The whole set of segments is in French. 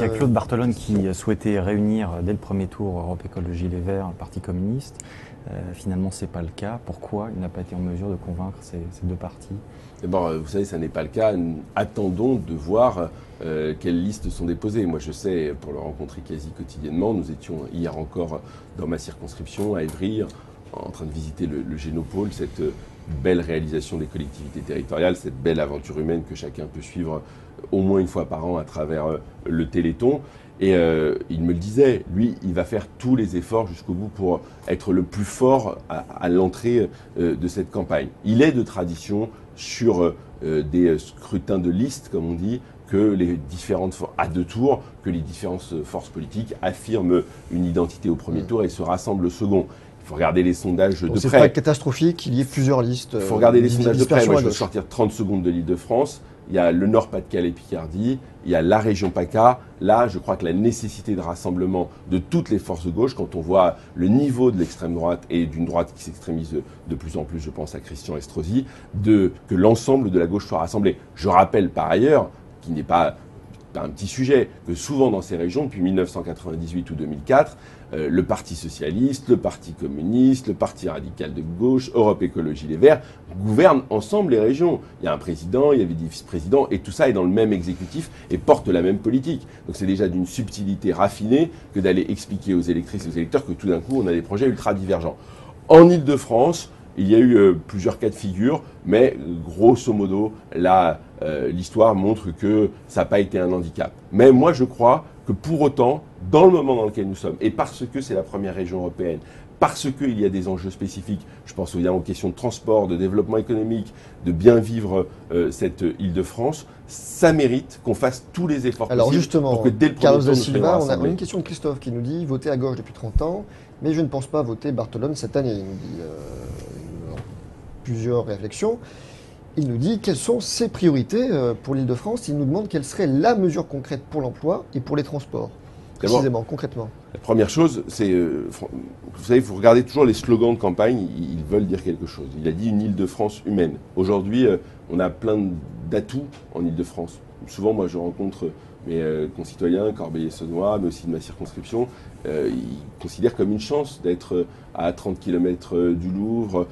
y a Claude Barthelone qui souhaitait réunir dès le premier tour Europe Écologie Les Verts, le Parti communiste. Finalement, ce n'est pas le cas. Pourquoi il n'a pas été en mesure de convaincre ces deux partis? D'abord, vous savez, ça n'est pas le cas. Attendons de voir quelles listes sont déposées. Moi, je sais, pour le rencontrer quasi quotidiennement, nous étions hier encore dans ma circonscription, à Évry, en train de visiter le Génopôle, cette belle réalisation des collectivités territoriales, cette belle aventure humaine que chacun peut suivre au moins une fois par an à travers le Téléthon. Et il me le disait, lui, il va faire tous les efforts jusqu'au bout pour être le plus fort à l'entrée de cette campagne. Il est de tradition sur des scrutins de liste, comme on dit, que les différentes à deux tours, que les différentes forces politiques affirment une identité au premier tour et se rassemblent au second. Il faut regarder les sondages de près. C'est pas catastrophique qu'il y ait plusieurs listes. Il faut regarder les sondages de près. Moi, je vais sortir 30 secondes de l'Île-de-France. Il y a le Nord-Pas-de-Calais-Picardie, il y a la région PACA. Là, je crois que la nécessité de rassemblement de toutes les forces de gauche, quand on voit le niveau de l'extrême droite et d'une droite qui s'extrémise de plus en plus, je pense à Christian Estrosi, que l'ensemble de la gauche soit rassemblé. Je rappelle par ailleurs, qui n'est pas un petit sujet, que souvent dans ces régions, depuis 1998 ou 2004, le Parti socialiste, le Parti communiste, le Parti radical de gauche, Europe Écologie Les Verts, gouvernent ensemble les régions. Il y a un président, il y avait des vice-présidents, et tout ça est dans le même exécutif et porte la même politique. Donc c'est déjà d'une subtilité raffinée que d'aller expliquer aux électrices et aux électeurs que tout d'un coup on a des projets ultra divergents. En Île-de-France, il y a eu plusieurs cas de figure, mais grosso modo, là, l'histoire montre que ça n'a pas été un handicap. Mais moi, je crois que pour autant, dans le moment dans lequel nous sommes, et parce que c'est la première région européenne, parce qu'il y a des enjeux spécifiques, je pense évidemment aux questions de transport, de développement économique, de bien vivre cette Île-de-France, ça mérite qu'on fasse tous les efforts possibles justement, pour que dès le premier Carlos tour, da nous soyons Silva, rassemblés. on a une question de Christophe qui nous dit « Voter à gauche depuis 30 ans, mais je ne pense pas voter Barthelone cette année ». Il nous dit plusieurs réflexions. Il nous dit quelles sont ses priorités pour l'Île-de-France. Il nous demande quelle serait la mesure concrète pour l'emploi et pour les transports. Précisément, concrètement. La première chose, c'est, vous savez, vous regardez toujours les slogans de campagne, ils veulent dire quelque chose. Il a dit une Île-de-France humaine. Aujourd'hui, on a plein d'atouts en Île-de-France. Souvent, moi, je rencontre mes concitoyens, Corbeil-Essonnois, mais aussi de ma circonscription, ils considèrent comme une chance d'être à 30 km du Louvre,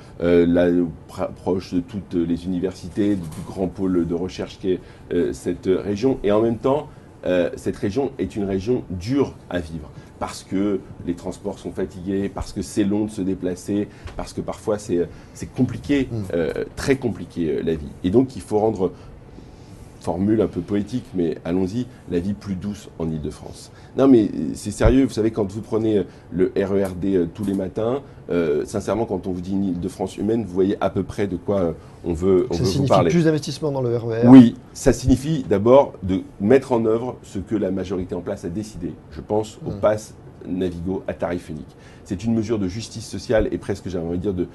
proche de toutes les universités, du grand pôle de recherche qu'est cette région. Et en même temps, cette région est une région dure à vivre parce que les transports sont fatigués, parce que c'est long de se déplacer, parce que parfois c'est compliqué, très compliqué la vie. Et donc il faut rendre, formule un peu poétique, mais allons-y, la vie plus douce en Île-de-France. Non mais c'est sérieux, vous savez, quand vous prenez le RERD tous les matins, sincèrement, quand on vous dit une Île-de-France humaine, vous voyez à peu près de quoi on veut vous parler. Ça signifie plus d'investissement dans le RER? Oui, ça signifie d'abord de mettre en œuvre ce que la majorité en place a décidé. Je pense au pass Navigo à tarif unique. C'est une mesure de justice sociale et presque, j'aimerais dire, de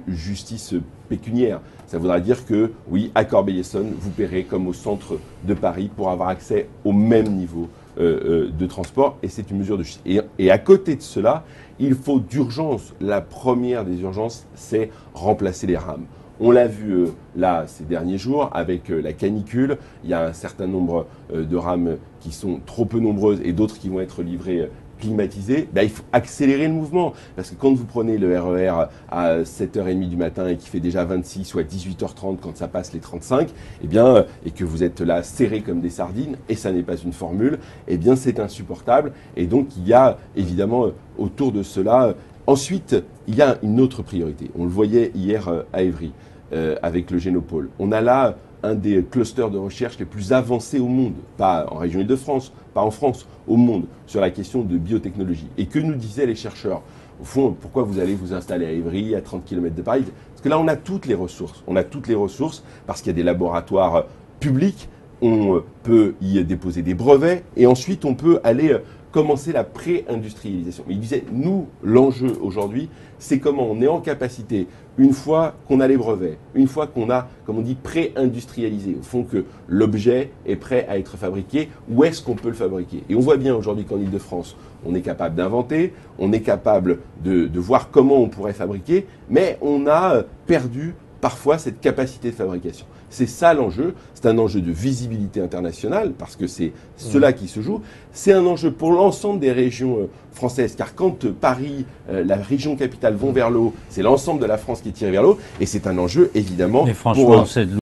justice pécuniaire. Ça voudra dire que, oui, à Corbeil-Essonnes, vous paierez comme au centre de Paris pour avoir accès au même niveau de transport, et c'est une mesure de justice. Et à côté de cela, il faut d'urgence, la première des urgences, c'est remplacer les rames. On l'a vu là ces derniers jours avec la canicule. Il y a un certain nombre de rames qui sont trop peu nombreuses et d'autres qui vont être livrées climatisées. Il faut accélérer le mouvement. Parce que quand vous prenez le RER à 7h30 du matin et qui fait déjà 26 ou à 18h30 quand ça passe les 35, et que vous êtes là serrés comme des sardines, et ça n'est pas une formule, c'est insupportable. Et donc il y a évidemment autour de cela... Ensuite, il y a une autre priorité. On le voyait hier à Évry, avec le Génopôle. On a là un des clusters de recherche les plus avancés au monde, pas en région Île-de-France, pas en France, au monde, sur la question de biotechnologie. Et que nous disaient les chercheurs? Au fond, pourquoi vous allez vous installer à Évry, à 30 km de Paris? Parce que là, on a toutes les ressources. On a toutes les ressources parce qu'il y a des laboratoires publics, on peut y déposer des brevets, et ensuite on peut aller... commencer la pré-industrialisation. Mais il disait, nous, l'enjeu aujourd'hui, c'est comment on est en capacité, une fois qu'on a les brevets, une fois qu'on a, comme on dit, pré-industrialisé, au fond que l'objet est prêt à être fabriqué, où est-ce qu'on peut le fabriquer? Et on voit bien aujourd'hui qu'en Île-de-France, on est capable d'inventer, on est capable de voir comment on pourrait fabriquer, mais on a perdu parfois cette capacité de fabrication. C'est ça l'enjeu, c'est un enjeu de visibilité internationale, parce que c'est cela qui se joue. C'est un enjeu pour l'ensemble des régions françaises, car quand Paris, la région capitale vont vers le haut, c'est l'ensemble de la France qui est tirée vers le haut, et c'est un enjeu évidemment Mais franchement, pour... c'est de